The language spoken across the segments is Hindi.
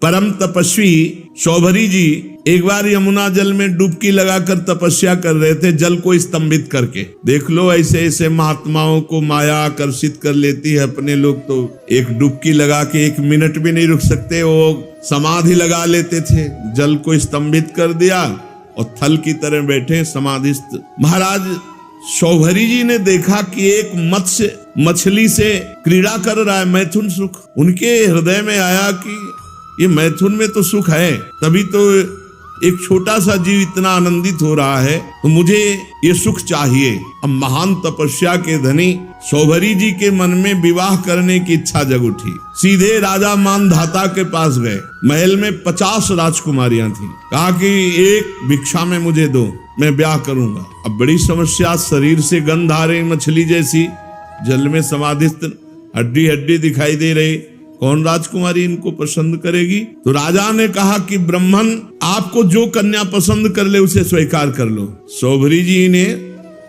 परम तपस्वी शौभरी जी एक बार यमुना जल में डुबकी लगाकर तपस्या कर रहे थे, जल को स्तंभित करके। देख लो, ऐसे ऐसे महात्माओं को माया आकर्षित कर लेती है। अपने लोग तो एक डुबकी लगा के 1 मिनट भी नहीं रुक सकते, वो समाधि लगा लेते थे। जल को स्तंभित कर दिया और थल की तरह बैठे समाधिस्थ। महाराज शौभरी जी ने देखा कि एक मत्स्य मछली से क्रीड़ा कर रहा है, मैथुन सुख। उनके हृदय में आया कि ये मैथुन में तो सुख है, तभी तो एक छोटा सा जीव इतना आनंदित हो रहा है, तो मुझे ये सुख चाहिए। अब महान तपस्या के धनी शौभरी जी के मन में विवाह करने की इच्छा जग उठी। सीधे राजा मानधाता के पास गए। महल में 50 राजकुमारियां थी। कहा कि एक भिक्षा में मुझे दो, मैं ब्याह करूंगा। अब बड़ी समस्या, शरीर से गंध आ रही, मछली जैसी, जल में समाधिस्थ, हड्डी हड्डी दिखाई दे रही। कौन राजकुमारी इनको पसंद करेगी? तो राजा ने कहा कि ब्राह्मण आपको जो कन्या पसंद कर ले उसे स्वीकार कर लो। शौभरी जी ने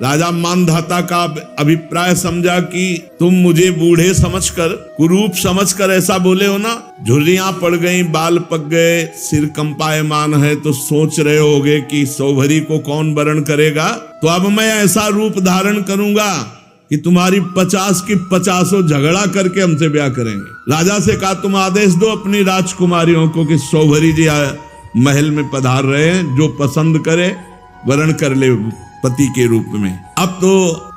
राजा मानधाता का अभिप्राय समझा कि तुम मुझे बूढ़े समझकर, कुरूप समझकर ऐसा बोले हो ना, झुर्रियां पड़ गई, बाल पक गए, सिर कंपायमान है, तो सोच रहे होगे कि शौभरी को कौन वरण करेगा। तो अब मैं ऐसा रूप धारण करूंगा कि तुम्हारी 50 की 50 झगड़ा करके हमसे ब्याह करेंगे। राजा से कहा तुम आदेश दो अपनी राजकुमारियों को कि शौभरी जी महल में पधार रहे हैं, जो पसंद करे वरण कर ले पति के रूप में। अब तो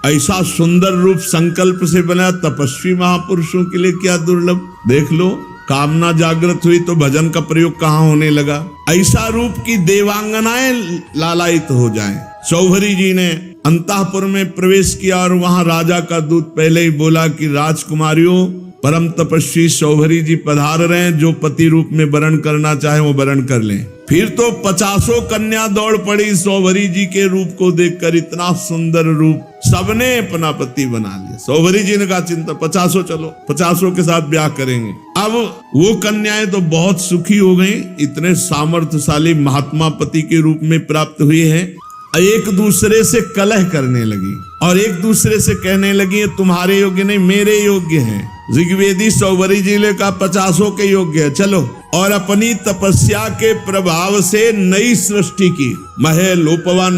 ऐसा सुंदर रूप संकल्प से बना, तपस्वी महापुरुषों के लिए क्या दुर्लभ। देख लो, कामना जागृत हुई तो भजन का प्रयोग कहाँ होने लगा। ऐसा रूप की देवांगनाएं लालायित हो जाएं। शौभरी जी ने अंतःपुर में प्रवेश किया और वहां राजा का दूत पहले ही बोला कि राजकुमारियों, परम तपस्वी शौभरी जी पधार रहे हैं, जो पति रूप में वरण करना चाहे वो वरण कर लें। फिर तो 50 कन्या दौड़ पड़ी शौभरी जी के रूप को देखकर। इतना सुंदर रूप, सबने अपना पति बना लिया। शौभरी जी ने कहा चिंता 50 चलो, 50 के साथ ब्याह करेंगे। अब वो कन्याएं तो बहुत सुखी हो गई, इतने सामर्थ्यशाली महात्मा पति के रूप में प्राप्त हुए हैं। एक दूसरे से कलह करने लगी और एक दूसरे से कहने लगी तुम्हारे योग्य नहीं, मेरे योग्य हैं। ऋग्वेदी शौभरी जी ने कहा 50 के योग्य है, चलो। और अपनी तपस्या के प्रभाव से नई सृष्टि की, महल, उपवन,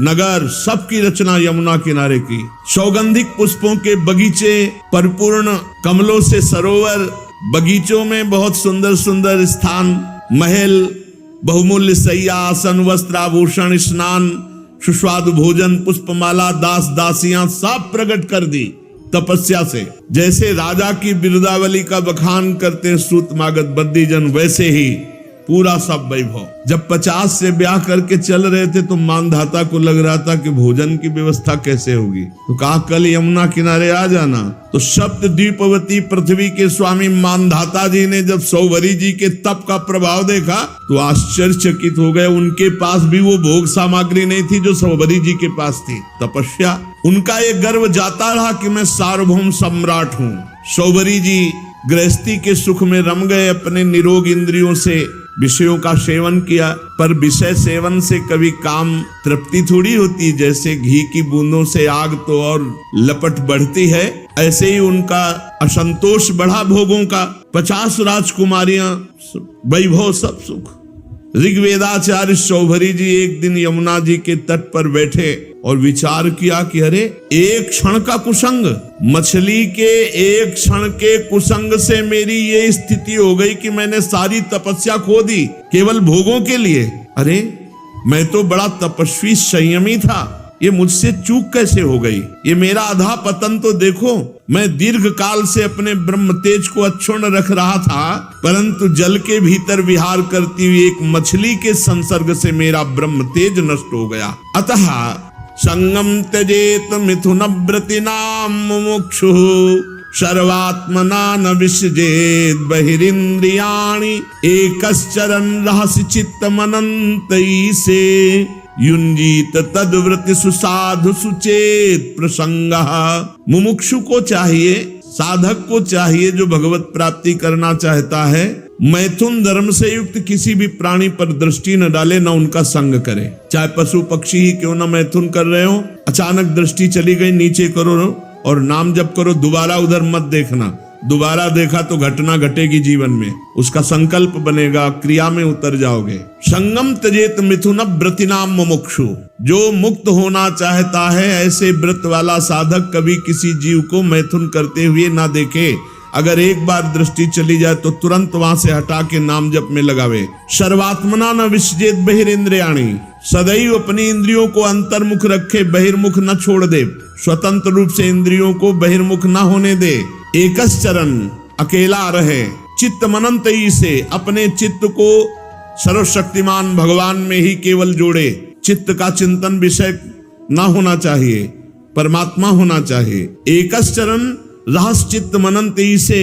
नगर, सबकी रचना यमुना किनारे की। सौगंधिक पुष्पों के बगीचे, परिपूर्ण कमलों से सरोवर, बगीचों में बहुत सुंदर सुंदर स्थान, महल, बहुमूल्य शैया, आसन, वस्त्र, आभूषण, स्नान, सुस्वादु भोजन, पुष्पमाला, दास दासियां सब प्रकट कर दी तपस्या से। जैसे राजा की बिरुदावली का बखान करते सूत मागध बद्दीजन, वैसे ही पूरा सब वैभव। जब 50 से ब्याह करके चल रहे थे तो मानधाता को लग रहा था कि भोजन की व्यवस्था कैसे होगी। तो कहा कल यमुना किनारे आ जाना। तो सप्त द्वीपवती पृथ्वी के स्वामी मानधाता जी ने जब शौभरी जी के तप का प्रभाव देखा तो आश्चर्यचकित हो गए। उनके पास भी वो भोग सामग्री नहीं थी जो शौभरी जी के पास थी। तपस्या, उनका ये गर्व जाता रहा कि मैं सार्वभौम सम्राट हूँ। शौभरी जी गृहस्थी के सुख में रम गए, अपने निरोग इंद्रियों से विषयों का सेवन किया। पर विषय सेवन से कभी काम तृप्ति थोड़ी होती। जैसे घी की बूंदों से आग तो और लपट बढ़ती है, ऐसे ही उनका असंतोष बढ़ा भोगों का। 50 राजकुमारियां, वैभव, सब सुख। ऋग्वेदाचार्य शौभरी जी एक दिन यमुना जी के तट पर बैठे और विचार किया कि अरे एक क्षण का कुसंग, मछली के एक क्षण के कुसंग से मेरी ये स्थिति हो गई कि मैंने सारी तपस्या खो दी केवल भोगों के लिए। अरे मैं तो बड़ा तपस्वी संयमी था, ये मुझसे चूक कैसे हो गई। ये मेरा अधा पतन तो देखो। मैं दीर्घ काल से अपने ब्रह्म तेज को अक्षुण्ण रख रहा था, परंतु जल के भीतर विहार करती हुई एक मछली के संसर्ग से मेरा ब्रह्म तेज नष्ट हो गया। अतः संगम त्यजेत मिथुन व्रतिनाम मुमुक्षु सर्वात्मना न विसजेत बहिरिंद्रियाणि एकश्चरन् रहस्य चित्त मनन्तई से युंजीत तद्व्रति सुसाधु सुचेत प्रसंगः। मुमुक्षु को चाहिए, साधक को चाहिए, जो भगवत प्राप्ति करना चाहता है, मैथुन धर्म से युक्त किसी भी प्राणी पर दृष्टि न डाले, न उनका संग करे। चाहे पशु पक्षी ही क्यों न मैथुन कर रहे हो, अचानक दृष्टि चली गई, नीचे करो और नाम जप करो, दोबारा उधर मत देखना। दोबारा देखा तो घटना घटेगी जीवन में, उसका संकल्प बनेगा, क्रिया में उतर जाओगे। संगम त्यजेत मिथुन व्रतिनाम मुमुक्षु, जो मुक्त होना चाहता है ऐसे व्रत वाला साधक कभी किसी जीव को मैथुन करते हुए ना देखे। अगर एक बार दृष्टि चली जाए तो तुरंत वहां से हटा के नाम जप में लगावे। सर्वात्मना न विसजेत बहिरेंद्रियाणि, सदैव अपनी इंद्रियों को अंतर्मुख रखे, बहिर्मुख न छोड़ दे, स्वतंत्र रूप से इंद्रियों को बहिर्मुख न होने दे। एकस चरण, अकेला रहे। चित्त मनंत ही से, अपने चित्त को सर्वशक्तिमान भगवान में ही केवल जोड़े। चित्त का चिंतन विषय ना होना चाहिए, परमात्मा होना चाहिए। एकस चरण रहस चित्त मनंती से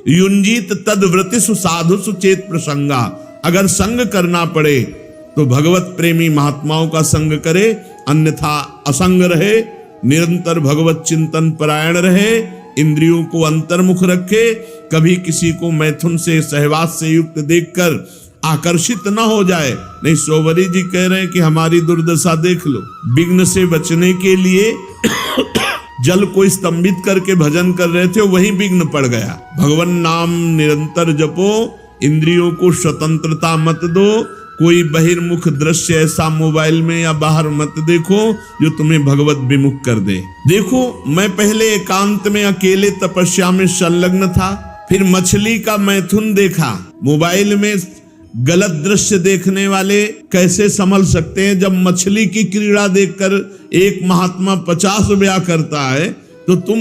युंजीत तद व्रतिसु साधुसु चेत प्रसंगा। अगर संग करना पड़े तो भगवत प्रेमी महात्माओं का संग करे, अन्यथा असंग रहे, निरंतर भगवत चिंतन परायण रहे, इंद्रियों को अंतर्मुख रखे, कभी किसी को मैथुन से सहवास से युक्त देखकर आकर्षित न हो जाए। नहीं, सोवरी जी कह रहे हैं कि हमारी दुर्दशा देख लो। विघ्न से बचने के लिए जल को स्तंभित करके भजन कर रहे थे, वही विघ्न पड़ गया। भगवान नाम निरंतर जपो, इंद्रियों को स्वतंत्रता मत दो, कोई बहिर्मुख दृश्य ऐसा मोबाइल में या बाहर मत देखो जो तुम्हें भगवत विमुख कर दे। देखो, मैं पहले एकांत में अकेले तपस्या में संलग्न था, फिर मछली का मैथुन देखा। मोबाइल में गलत दृश्य देखने वाले कैसे संभल सकते हैं? जब मछली की क्रीड़ा देखकर एक महात्मा 50 ब्याह करता है, तो तुम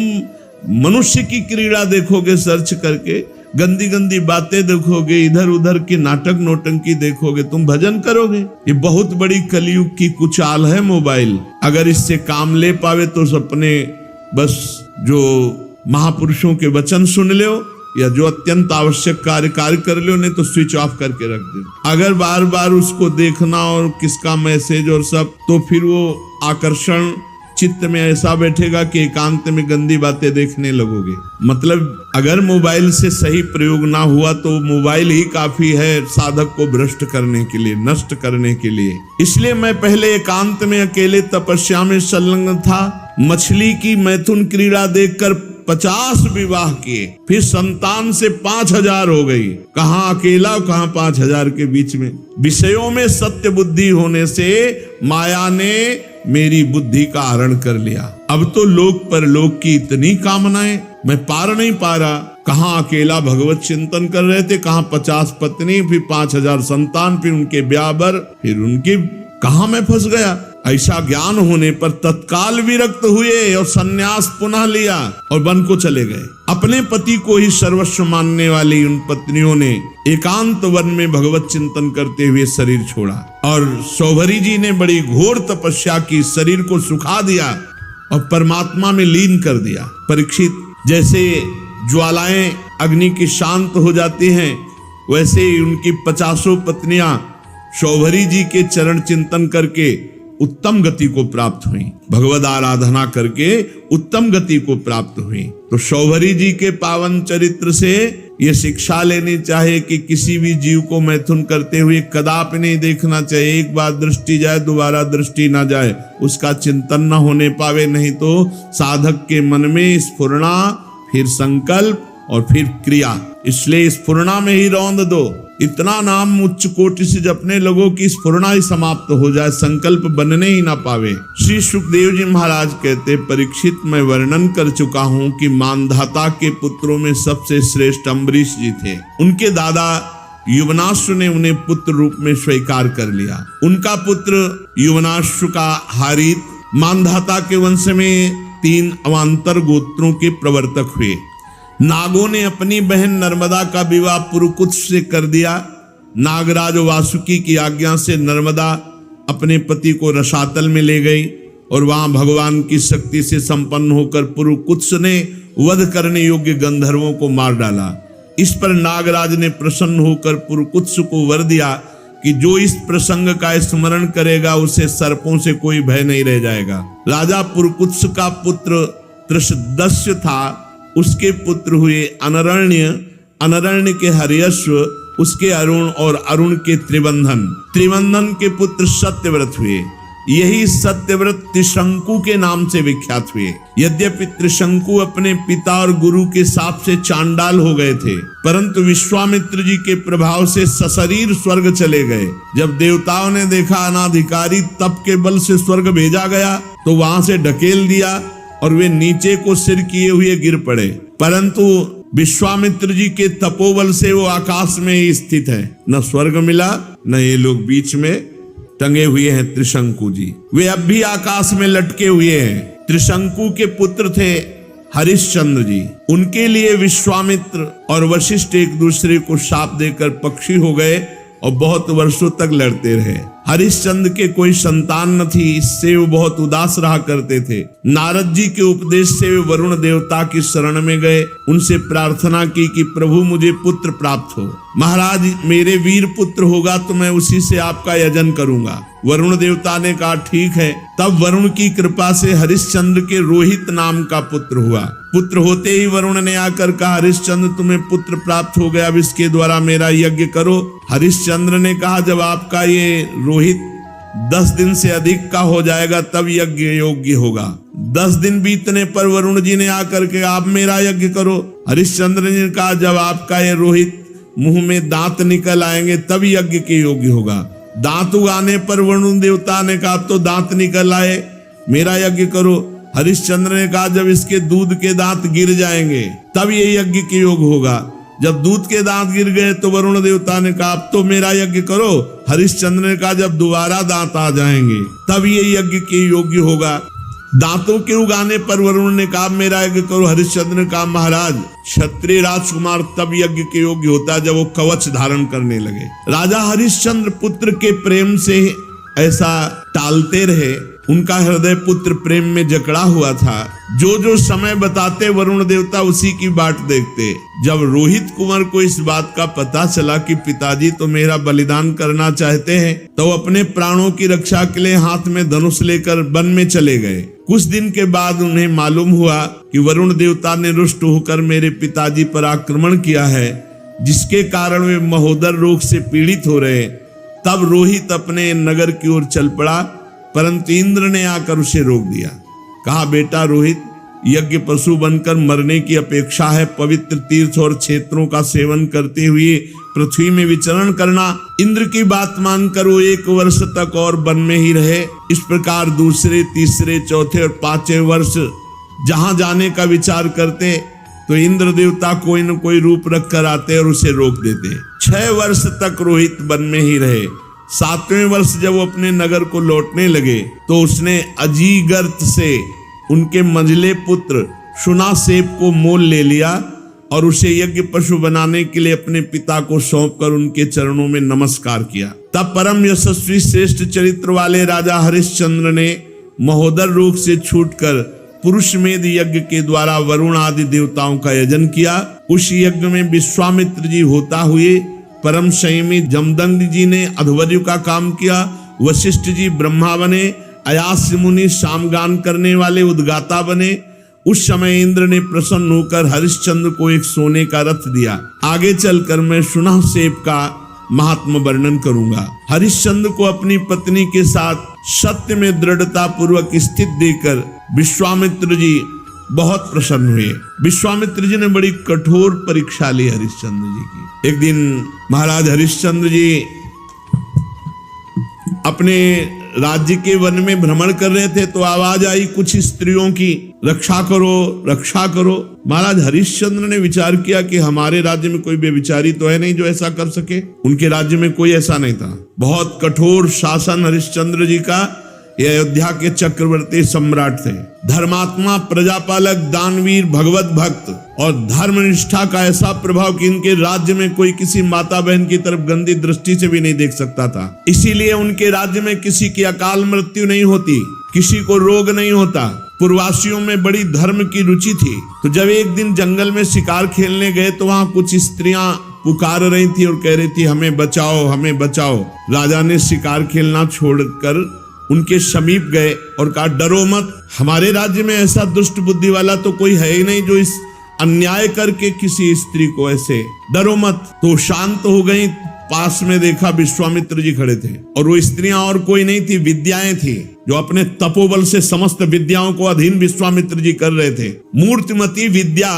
मनुष्य की क्रीड़ा देखोगे सर्च करके, गंदी गंदी बातें देखोगे, इधर उधर की नाटक नौटंकी देखोगे, तुम भजन करोगे? ये बहुत बड़ी कलयुग की कुचाल है मोबाइल। अगर इससे काम ले पावे तो अपने बस जो महापुरुषों के वचन सुन लो, या जो अत्यंत आवश्यक कार्य कर लो, नहीं तो स्विच ऑफ करके रख दो। अगर बार बार उसको देखना और किसका मैसेज और सब, तो फिर वो आकर्षण चित्त में ऐसा बैठेगा कि एकांत में गंदी बातें देखने लगोगे। मतलब अगर मोबाइल से सही प्रयोग ना हुआ तो मोबाइल ही काफी है साधक को भ्रष्ट करने के लिए, नष्ट करने के लिए। इसलिए मैं पहले एकांत में अकेले तपस्या में संलग्न था। मछली की मैथुन क्रीड़ा देखकर 50 विवाह किए, फिर संतान से 5000 हो गई। कहाँ अकेला, कहाँ 5000 के बीच में। विषयों में सत्य बुद्धि होने से माया ने मेरी बुद्धि का हरण कर लिया। अब तो लोक परलोक की इतनी कामनाएं, मैं पार नहीं पा रहा। कहाँ अकेला भगवत चिंतन कर रहे थे, कहाँ 50 पत्नी, फिर 5000 संतान, फिर उनके ब्याह बर, फिर उनकी, कहाँ मैं फंस गया। ऐसा ज्ञान होने पर तत्काल विरक्त हुए और सन्यास पुनः लिया और वन को चले गए। अपने पति को ही सर्वस्व मानने वाली उन पत्नियों ने एकांत वन में भगवत चिंतन करते हुए शरीर छोड़ा। और सौभरी जी ने बड़ी घोर तपस्या की, शरीर को सुखा दिया और परमात्मा में लीन कर दिया। परीक्षित, जैसे ज्वालाएं अग्नि की शांत हो जाती हैं, वैसे ही उनकी 50 पत्नियां सौभरी जी के चरण चिंतन करके उत्तम गति को प्राप्त हुई, भगवद आराधना करके उत्तम गति को प्राप्त हुई। तो सौभरी जी के पावन चरित्र से ये शिक्षा लेनी चाहिए कि किसी भी जीव को मैथुन करते हुए कदापि नहीं देखना चाहिए। एक बार दृष्टि जाए, दोबारा दृष्टि ना जाए, उसका चिंतन न होने पावे। नहीं तो साधक के मन में स्फुरणा, फिर संकल्प और फिर क्रिया। इसलिए स्फुरणा में ही रौंद दो। इतना नाम उच्च कोटि से जपने लोगों की स्फुरणा ही समाप्त हो जाए, संकल्प बनने ही ना पावे। श्री सुखदेव जी महाराज कहते, परीक्षित, मैं वर्णन कर चुका हूँ कि मानधाता के पुत्रों में सबसे श्रेष्ठ अम्बरीश जी थे। उनके दादा युवनाश्व ने उन्हें पुत्र रूप में स्वीकार कर लिया। उनका पुत्र युवनाश्व का हारित मानधाता के वंश में 3 अवान्तर गोत्रों के प्रवर्तक हुए। नागों ने अपनी बहन नर्मदा का विवाह पुरुकुत्स से कर दिया। नागराज वासुकी की आज्ञा से नर्मदा अपने पति को रसातल में ले गई और वहां भगवान की शक्ति से संपन्न होकर पुरुकुत्स ने वध करने योग्य गंधर्वों को मार डाला। इस पर नागराज ने प्रसन्न होकर पुरुकुत्स को वर दिया कि जो इस प्रसंग का स्मरण करेगा उसे सर्पों से कोई भय नहीं रह जाएगा। राजा पुरुकुत्स का पुत्र त्रिशदस्य था, उसके पुत्र हुए अनरण्य, अनरण्य के हर्यश्व, उसके अरुण और अरुण के त्रिबंधन, त्रिबंधन के पुत्र सत्यव्रत हुए। यही सत्यव्रत त्रिशंकु के नाम से विख्यात हुए। यद्यपि त्रिशंकु अपने पिता और गुरु के शाप से चांडाल हो गए थे, परंतु विश्वामित्र जी के प्रभाव से सशरीर स्वर्ग चले गए। जब देवताओं ने देखा अनाधिकारी तप के बल से स्वर्ग भेजा गया, तो वहां से ढकेल दिया और वे नीचे को सिर किए हुए गिर पड़े। परंतु विश्वामित्र जी के तपोबल से वो आकाश में ही स्थित है। न स्वर्ग मिला, न ये लोग बीच में टंगे हुए हैं। त्रिशंकु जी वे अब भी आकाश में लटके हुए हैं। त्रिशंकु के पुत्र थे हरिश्चंद्र जी। उनके लिए विश्वामित्र और वशिष्ठ एक दूसरे को शाप देकर पक्षी हो गए और बहुत वर्षों तक लड़ते रहे। हरिश्चंद्र के कोई संतान न थी, इससे वो बहुत उदास रहा करते थे। नारद जी के उपदेश से वे वरुण देवता की शरण में गए। उनसे प्रार्थना की कि प्रभु मुझे पुत्र प्राप्त हो। महाराज मेरे वीर पुत्र होगा तो मैं उसी से आपका यजन करूंगा। वरुण देवता ने कहा ठीक है। तब वरुण की कृपा से हरिश्चंद्र के रोहित नाम का पुत्र हुआ। पुत्र होते ही वरुण ने आकर कहा हरिश्चंद्र तुम्हें पुत्र प्राप्त हो गया, अब इसके द्वारा मेरा यज्ञ करो। हरिश्चंद्र ने कहा जब आपका ये रोहित 10 दिन से अधिक का हो जाएगा तब यज्ञ योग्य होगा। 10 दिन बीतने पर वरुण जी ने आकर के आप मेरा यज्ञ करो। हरिश्चंद्र ने कहा जब आपका ये रोहित मुंह में दांत निकल आएंगे तब यज्ञ के योग्य होगा। दांत उगाने पर वरुण देवता ने कहा तो दांत निकल आए, मेरा यज्ञ करो। हरिश्चंद्र ने कहा जब इसके दूध के दांत गिर जाएंगे तब ये यज्ञ के योग होगा। जब दूध के दांत गिर गए तो वरुण देवता ने कहा अब तो मेरा यज्ञ करो। हरिश्चंद्र ने कहा जब दोबारा दांत आ जाएंगे तब ये यज्ञ के योग्य होगा। दांतों के उगाने पर वरुण ने कहा मेरा यज्ञ करो। हरिश्चंद्र ने कहा महाराज क्षत्रिय राजकुमार तब यज्ञ के योग्य होता है जब वो कवच धारण करने लगे। राजा हरिश्चंद्र पुत्र के प्रेम से ऐसा टालते रहे। उनका हृदय पुत्र प्रेम में जकड़ा हुआ था। जो जो समय बताते वरुण देवता उसी की बाट देखते। जब रोहित कुंवर को इस बात का पता चला कि पिताजी तो मेरा बलिदान करना चाहते हैं, तो अपने प्राणों की रक्षा के लिए हाथ में धनुष लेकर वन में चले गए। कुछ दिन के बाद उन्हें मालूम हुआ कि वरुण देवता ने रुष्ट होकर मेरे पिताजी पर आक्रमण किया है, जिसके कारण वे महोदर रोग से पीड़ित हो रहे। तब रोहित अपने नगर की ओर चल पड़ा, परंतु इंद्र ने आकर उसे रोक दिया। कहा बेटा रोहित, यज्ञ पशु बनकर मरने की अपेक्षा है पवित्र तीर्थ और क्षेत्रों का सेवन करते हुए पृथ्वी में विचरण करना। इंद्र की बात मानकर वो 1 वर्ष तक और वन में ही रहे। इस प्रकार दूसरे, तीसरे, चौथे और 5वें वर्ष जहां जाने का विचार करते तो इंद्र देवता कोई न कोई रूप रख कर आते और उसे रोक देते। 6 वर्ष तक रोहित वन में ही रहे। 7वें वर्ष जब वो अपने नगर को लौटने लगे तो उसने अजीगर्त से उनके मंझले पुत्र शुनासेप को मोल ले लिया और उसे यज्ञ पशु बनाने के लिए अपने पिता को सौंपकर उनके चरणों में नमस्कार किया। तब परम यशस्वी श्रेष्ठ चरित्र वाले राजा हरिश्चंद्र ने महोदर रोग से छूटकर पुरुषमेध यज्ञ के द्वारा वरुण आदि देवताओं का यजन किया। उस यज्ञ में विश्वामित्र जी होता हुए, परम संयमी जमदग्नि जी ने अध्वर्यु का काम किया, वशिष्ठ जी ब्रह्मा बने, अयास्य मुनि सामगान करने वाले उद्गाता बने। उस समय इंद्र ने प्रसन्न होकर हरिश्चंद्र को एक सोने का रथ दिया। आगे चलकर मैं शुनासेप का महात्म वर्णन करूंगा। हरिश्चंद्र को अपनी पत्नी के साथ सत्य में दृढ़ता पूर्वक स्थित देकर विश्वामित्र जी बहुत प्रसन्न हुए। विश्वामित्र जी ने बड़ी कठोर परीक्षा ली हरिश्चंद्र जी की। एक दिन महाराज हरिश्चंद्र जी अपने राज्य के वन में भ्रमण कर रहे थे तो आवाज आई कुछ स्त्रियों की, रक्षा करो, रक्षा करो। महाराज हरिश्चंद्र ने विचार किया कि हमारे राज्य में कोई बेविचारी तो है नहीं जो ऐसा कर सके। उनके राज्य में कोई ऐसा नहीं था। बहुत कठोर शासन हरिश्चंद्र जी का। ये अयोध्या के चक्रवर्ती सम्राट थे। धर्मात्मा, प्रजापालक, दानवीर, भगवत भक्त और धर्म निष्ठा का ऐसा प्रभाव कि इनके राज्य में कोई किसी माता बहन की तरफ गंदी दृष्टि से भी नहीं देख सकता था। इसीलिए उनके राज्य में किसी की अकाल मृत्यु नहीं होती, किसी को रोग नहीं होता। पूर्ववासियों में बड़ी धर्म की रुचि थी। तो जब एक दिन जंगल में शिकार खेलने गए तो वहां कुछ स्त्रियां पुकार रही थी और कह रही थी हमें बचाओ, हमें बचाओ। राजा ने शिकार खेलना छोड़कर उनके समीप गए और कहा डरो मत, हमारे राज्य में ऐसा दुष्ट बुद्धि वाला तो कोई है ही नहीं जो इस अन्याय करके किसी स्त्री को ऐसे, डरो मत। तो शांत हो गई। पास में देखा विश्वामित्र जी खड़े थे और वो स्त्रियां और कोई नहीं थी, विद्याएं थी। जो अपने तपोबल से समस्त विद्याओं को अधीन विश्वामित्र जी कर रहे थे। मूर्तिमती विद्या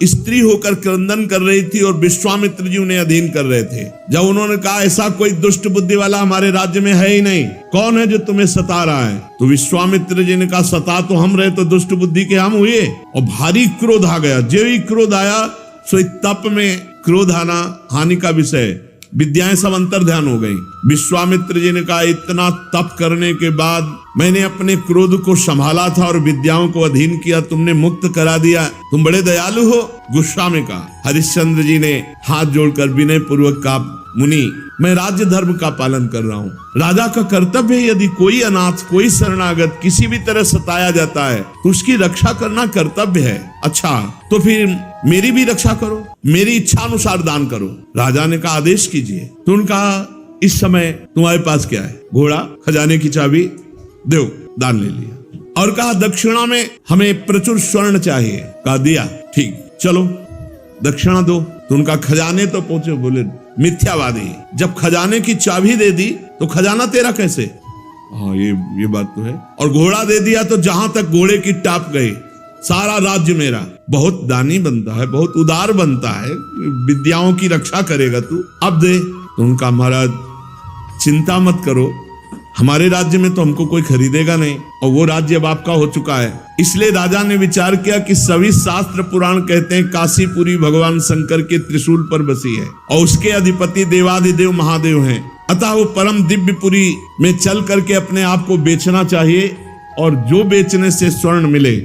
स्त्री होकर क्रंदन कर रही थी और विश्वामित्र जी उन्हें अधीन कर रहे थे। जब उन्होंने कहा ऐसा कोई दुष्ट बुद्धि वाला हमारे राज्य में है ही नहीं, कौन है जो तुम्हें सता रहा है, तो विश्वामित्र जी ने कहा सता तो हम रहे तो दुष्ट बुद्धि के हम हुए। और भारी क्रोध आ गया। जो ही क्रोध आया सो तप में क्रोध आना हानि का विषय, विद्याएं सब अंतर ध्यान हो गई। विश्वामित्र जी ने कहा इतना तप करने के बाद मैंने अपने क्रोध को संभाला था और विद्याओं को अधीन किया, तुमने मुक्त करा दिया, तुम बड़े दयालु हो। गुस्सा में कहा। हरिश्चंद्र जी ने हाथ जोड़कर विनय पूर्वक कहा मुनि मैं राज्य धर्म का पालन कर रहा हूँ। राजा का कर्तव्य है यदि कोई अनाथ कोई शरणागत किसी भी तरह सताया जाता है तो उसकी रक्षा करना कर्तव्य है। अच्छा तो फिर मेरी भी रक्षा करो, मेरी इच्छा अनुसार दान करो। राजा ने कहा आदेश कीजिए। तो उनका इस समय तुम्हारे पास क्या है? घोड़ा, खजाने की चाबी, दो। दान ले लिया और कहा दक्षिणा में हमें प्रचुर स्वर्ण चाहिए। कहा दिया, ठीक चलो दक्षिणा दो। तो उनका खजाने तो पहुंचे। बोले मिथ्यावादी, जब खजाने की चाबी दे दी तो खजाना तेरा कैसे? हाँ ये बात तो है। और घोड़ा दे दिया तो जहां तक घोड़े की टाप गई सारा राज्य मेरा। बहुत दानी बनता है, बहुत उदार बनता है, विद्याओं की रक्षा करेगा तू, अब दे। तो उनका महाराज चिंता मत करो, हमारे राज्य में तो हमको कोई खरीदेगा नहीं और वो राज्य अब आपका हो चुका है। इसलिए राजा ने विचार किया कि सभी शास्त्र पुराण कहते हैं काशीपुरी भगवान शंकर के त्रिशूल पर बसी है और उसके अधिपति देवाधिदेव महादेव हैं। अतः वो परम दिव्यपुरी में चल करके अपने आप को बेचना चाहिए और जो बेचने से स्वर्ण मिले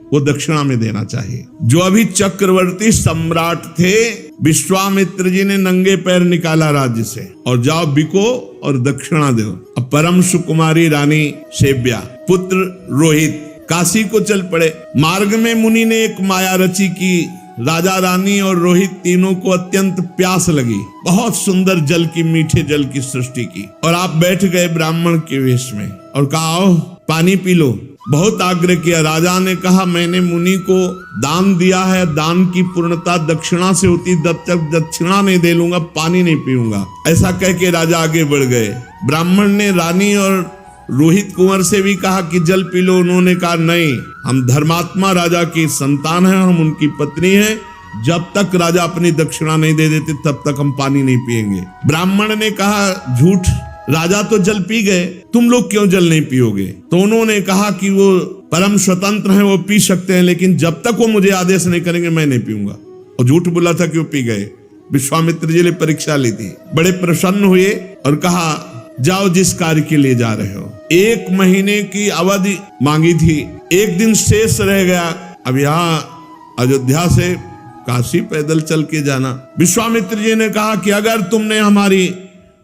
वो दक्षिणा में देना चाहिए। जो अभी चक्रवर्ती सम्राट थे विश्वामित्र जी ने नंगे पैर निकाला राज्य से और जाओ बिको और दक्षिणा दो। अब परम सुकुमारी रानी सेव्या पुत्र रोहित काशी को चल पड़े। मार्ग में मुनि ने एक माया रची की राजा रानी और रोहित तीनों को अत्यंत प्यास लगी, बहुत सुंदर जल की मीठे जल की सृष्टि की और आप बैठ गए ब्राह्मण के वेश में और कहा आओ पानी पी लो। बहुत आग्रह किया। राजा ने कहा मैंने मुनि को दान दिया है, दान की पूर्णता दक्षिणा से होती, जब तक दक्षिणा नहीं दे लूंगा पानी नहीं पीऊंगा। ऐसा कह के राजा आगे बढ़ गए। ब्राह्मण ने रानी और रोहित कुंवर से भी कहा कि जल पी लो। उन्होंने कहा नहीं, हम धर्मात्मा राजा की संतान हैं, हम उनकी पत्नी हैं, जब तक राजा अपनी दक्षिणा नहीं दे देते तब तक हम पानी नहीं पिएंगे। ब्राह्मण ने कहा झूठ, राजा तो जल पी गए, तुम लोग क्यों जल नहीं पियोगे? तो उन्होंने कहा कि वो परम स्वतंत्र हैं, वो पी सकते हैं, लेकिन जब तक वो मुझे आदेश नहीं करेंगे मैं नहीं पीऊंगा। और झूठ बोला था कि वो पी गए। विश्वामित्र जी ने परीक्षा ली थी, बड़े प्रसन्न हुए और कहा जाओ जिस कार्य के लिए जा रहे हो। 1 महीने की अवधि मांगी थी, 1 दिन शेष रह गया। अब यहाँ अयोध्या से काशी पैदल चल के जाना। विश्वामित्र जी ने कहा कि अगर तुमने हमारी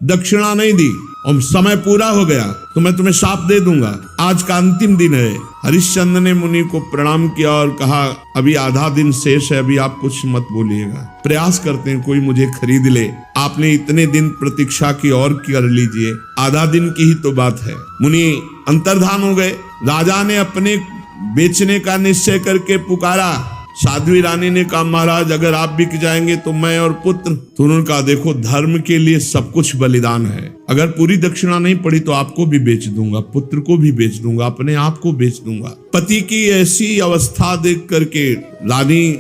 दक्षिणा नहीं दी और समय पूरा हो गया तो मैं तुम्हें शाप दे दूंगा। आज का अंतिम दिन है। हरिश्चंद्र ने मुनि को प्रणाम किया और कहा अभी आधा दिन शेष है, अभी आप कुछ मत बोलिएगा, प्रयास करते हैं कोई मुझे खरीद ले। आपने इतने दिन प्रतीक्षा की और कर लीजिए, आधा दिन की ही तो बात है। मुनि अंतर्धान हो गए। राजा ने अपने बेचने का निश्चय करके पुकारा। साध्वी रानी ने कहा महाराज अगर आप बिक जाएंगे तो मैं और पुत्र। तो उन्होंने कहा देखो धर्म के लिए सब कुछ बलिदान है, अगर पूरी दक्षिणा नहीं पड़ी तो आपको भी बेच दूंगा, पुत्र को भी बेच दूंगा, अपने आप को बेच दूंगा। पति की ऐसी अवस्था देख करके रानी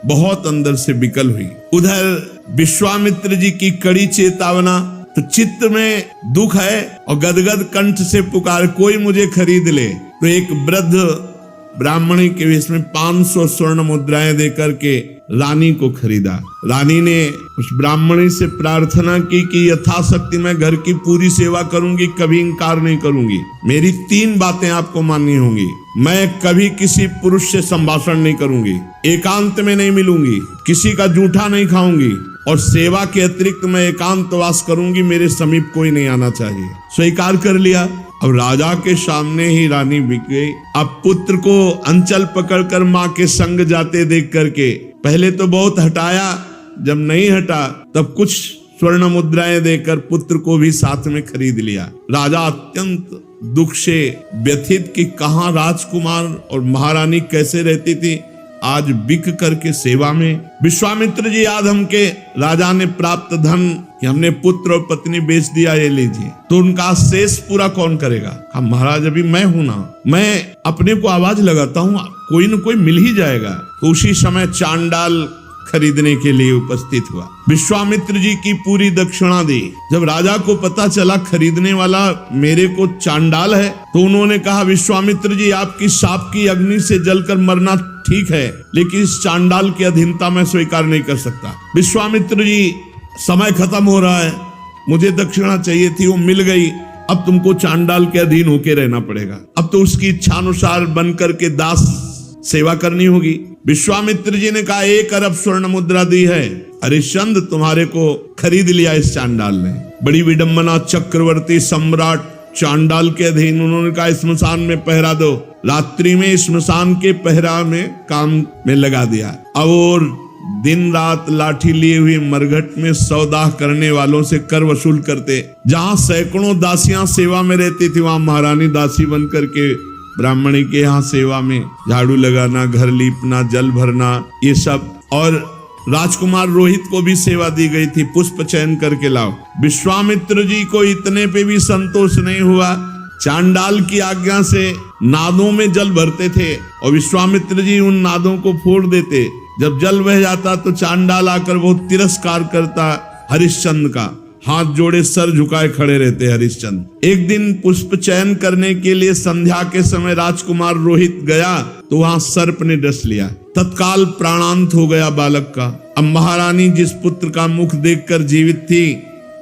बहुत अंदर से विकल हुई। उधर विश्वामित्र जी की कड़ी चेतावना, तो चित्त में दुख है और गदगद कंठ से पुकार कोई मुझे खरीद ले। तो एक वृद्ध ब्राह्मणी के वेश में 500 स्वर्ण मुद्राएं देकर के रानी को खरीदा। रानी ने उस ब्राह्मणी से प्रार्थना की कि यथाशक्ति मैं घर की पूरी सेवा करूंगी, कभी इंकार नहीं करूंगी। मेरी 3 बातें आपको माननी होंगी। मैं कभी किसी पुरुष से संभाषण नहीं करूंगी, एकांत में नहीं मिलूंगी, किसी का जूठा नहीं खाऊंगी और सेवा के अतिरिक्त मैं एकांतवास करूंगी, मेरे समीप कोई नहीं आना चाहिए। स्वीकार कर लिया। अब राजा के सामने ही रानी बिक गई। अब पुत्र को अंचल पकड़कर माँ के संग जाते देख करके पहले तो बहुत हटाया, जब नहीं हटा तब कुछ स्वर्ण मुद्राएं देकर पुत्र को भी साथ में खरीद लिया। राजा अत्यंत दुख से व्यथित कि कहाँ राजकुमार और महारानी कैसे रहती थी, आज बिक करके सेवा में। विश्वामित्र जी आधम के राजा ने प्राप्त धन कि हमने पुत्र और पत्नी बेच दिया, ये लीजिए, तो उनका शेष पूरा कौन करेगा? कहा महाराज अभी मैं हूं ना, मैं अपने को आवाज लगाता हूं, कोई न कोई मिल ही जाएगा। तो उसी समय चांडाल खरीदने के लिए उपस्थित हुआ, विश्वामित्र जी की पूरी दक्षिणा दी। जब राजा को पता चला खरीदने वाला मेरे को चांडाल है, तो उन्होंने कहा विश्वामित्र जी आपकी शाप की अग्नि से जलकर मरना ठीक है, लेकिन इस चांडाल की अधीनता मैं स्वीकार नहीं कर सकता। विश्वामित्र जी समय खत्म हो रहा है, मुझे दक्षिणा चाहिए थी, वो मिल गई, अब तुमको चांडाल के अधीन होके रहना पड़ेगा। अब तो उसकी इच्छानुसार बन करके दास सेवा करनी होगी। विश्वामित्र जी ने कहा 1 अरब स्वर्ण मुद्रा दी है, हरिश्चंद्र तुम्हारे को खरीद लिया इस चांडाल ने। बड़ी विडंबना, चक्रवर्ती सम्राट चांडाल के अधीन। उन्होंने कहा स्मशान में पहरा दो, रात्रि में स्मशान के पहरा में काम में लगा दिया। अब और दिन रात लाठी लिए हुए मरघट में सौदाह करने वालों से कर वसूल करते। जहां सैकड़ों दासियां सेवा में रहती थी, वहां महारानी दासी बन करके ब्राह्मणी के यहाँ सेवा में झाड़ू लगाना, घर लीपना, जल भरना, ये सब। और राजकुमार रोहित को भी सेवा दी गई थी, पुष्प चयन करके लाओ। विश्वामित्र जी को इतने पे भी संतोष नहीं हुआ, चांडाल की आज्ञा से नादों में जल भरते थे और विश्वामित्र जी उन नादों को फोड़ देते। जब जल बह जाता तो चांडाल आकर बहुत तिरस्कार करता हरिश्चंद्र का, हाथ जोड़े सर झुकाए खड़े रहते हरिश्चंद्र। एक दिन पुष्प चयन करने के लिए संध्या के समय राजकुमार रोहित गया तो वहां सर्प ने डस लिया, तत्काल प्राणांत हो गया बालक का। अब महारानी जिस पुत्र का मुख देखकर जीवित थी,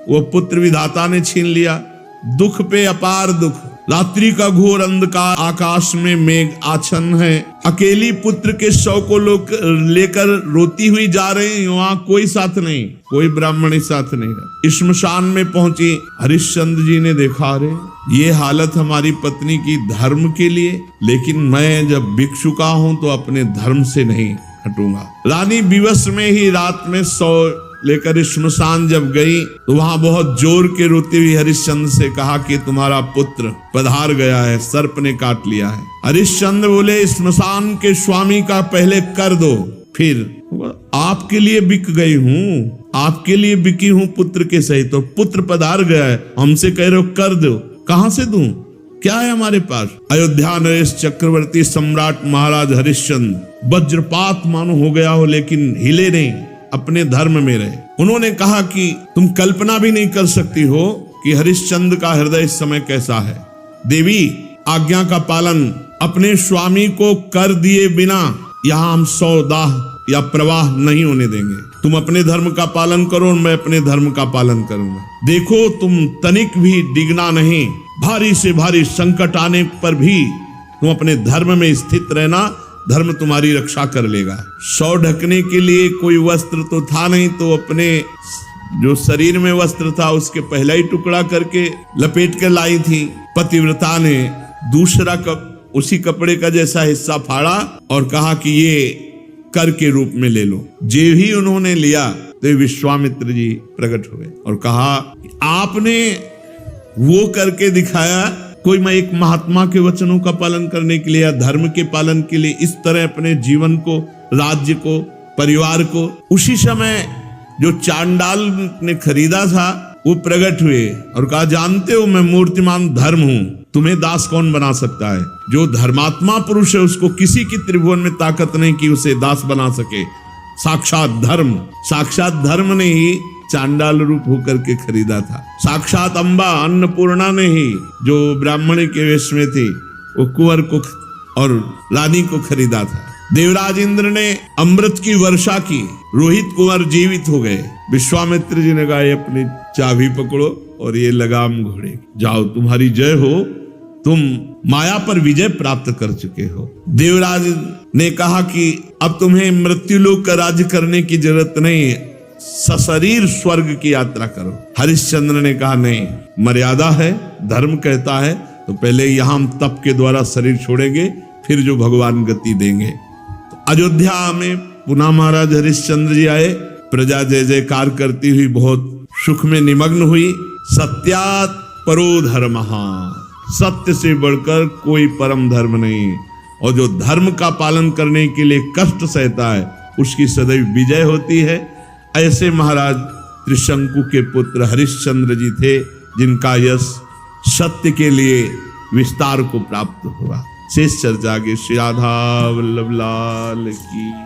वो पुत्र विधाता ने छीन लिया। दुख पे अपार दुख, रात्रि का घोर अंधकार, आकाश में मेघ आच्छन्न है, अकेली पुत्र के शव को लोग लेकर रोती हुई जा रही, वहां कोई साथ नहीं, कोई ब्राह्मणी साथ नहीं। श्मशान में पहुंची, हरिश्चंद्र जी ने देखा, अरे ये हालत हमारी पत्नी की धर्म के लिए, लेकिन मैं जब भिक्षु का हूं तो अपने धर्म से नहीं हटूंगा। रानी विवश में ही रात में सौ लेकर श्मशान जब गई तो वहां बहुत जोर के रोती हुई हरिश्चंद्र से कहा कि तुम्हारा पुत्र पधार गया है, सर्प ने काट लिया है। हरिश्चंद्र बोले श्मशान के स्वामी का पहले कर दो, फिर आपके लिए बिक गई हूँ, आपके लिए बिकी हूँ पुत्र के सहित, तो पुत्र पधार गया है, हमसे कह रहे हो कर दो, कहां से दूं, क्या है हमारे पास? अयोध्या नरेश चक्रवर्ती सम्राट महाराज हरिश्चंद्र वज्रपात मानो हो गया हो, लेकिन हिले नहीं, अपने धर्म में रहे। उन्होंने कहा कि तुम कल्पना भी नहीं कर सकती हो कि हरिश्चंद्र का हृदय इस समय कैसा है। देवी आज्ञा का पालन अपने स्वामी को कर दिए बिना यहाँ हम सौदाह या प्रवाह नहीं होने देंगे। तुम अपने धर्म का पालन करो और मैं अपने धर्म का पालन करूंगा। देखो तुम तनिक भी डिगना नहीं, भारी से भारी संकट आने पर भी तुम अपने धर्म में स्थित रहना, धर्म तुम्हारी रक्षा कर लेगा। सौ ढकने के लिए कोई वस्त्र तो था नहीं, तो अपने जो शरीर में वस्त्र था उसके पहला ही टुकड़ा करके लपेट कर लाई थी। पतिव्रता ने दूसरा उसी कपड़े का जैसा हिस्सा फाड़ा और कहा कि ये कर के रूप में ले लो। जे ही उन्होंने लिया तो विश्वामित्र जी प्रकट हुए और कहा आपने वो करके दिखाया, कोई मैं एक महात्मा के वचनों का पालन करने के लिए या धर्म के पालन के लिए इस तरह अपने जीवन को, राज्य को, परिवार को। उसी समय जो चांडाल ने खरीदा था वो प्रकट हुए और कहा जानते हो मैं मूर्तिमान धर्म हूं, तुम्हें दास कौन बना सकता है? जो धर्मात्मा पुरुष है उसको किसी की त्रिभुवन में ताकत नहीं कि उसे दास बना सके। साक्षात धर्म ने ही चांडाल रूप होकर के खरीदा था। साक्षात अम्बा अन्नपूर्णा ने ही जो ब्राह्मणी के वेश में थी वो कुंवर को और रानी को खरीदा था। देवराज इंद्र ने अमृत की वर्षा की, रोहित कुंवर जीवित हो गए। विश्वामित्र जी ने कहा अपनी चाबी पकड़ो और ये लगाम घोड़े, जाओ तुम्हारी जय हो, तुम माया पर विजय प्राप्त कर चुके हो। देवराज ने कहा कि अब तुम्हें मृत्युलोक का राज्य करने की जरूरत नहीं, सशरीर स्वर्ग की यात्रा करो। हरिश्चंद्र ने कहा नहीं, मर्यादा है, धर्म कहता है तो पहले यहाँ हम तप के द्वारा शरीर छोड़ेंगे, फिर जो भगवान गति देंगे। तो अयोध्या में पुनः महाराज हरिश्चंद्र जी आए, प्रजा जय जयकार करती हुई बहुत सुख में निमग्न हुई। सत्यात् परो धर्मः, सत्य से बढ़कर कोई परम धर्म नहीं, और जो धर्म का पालन करने के लिए कष्ट सहता है उसकी सदैव विजय होती है। ऐसे महाराज त्रिशंकु के पुत्र हरिश्चंद्र जी थे, जिनका यश सत्य के लिए विस्तार को प्राप्त हुआ। शेष चर्चा आगे। श्री राधा वल्लभ लाल की।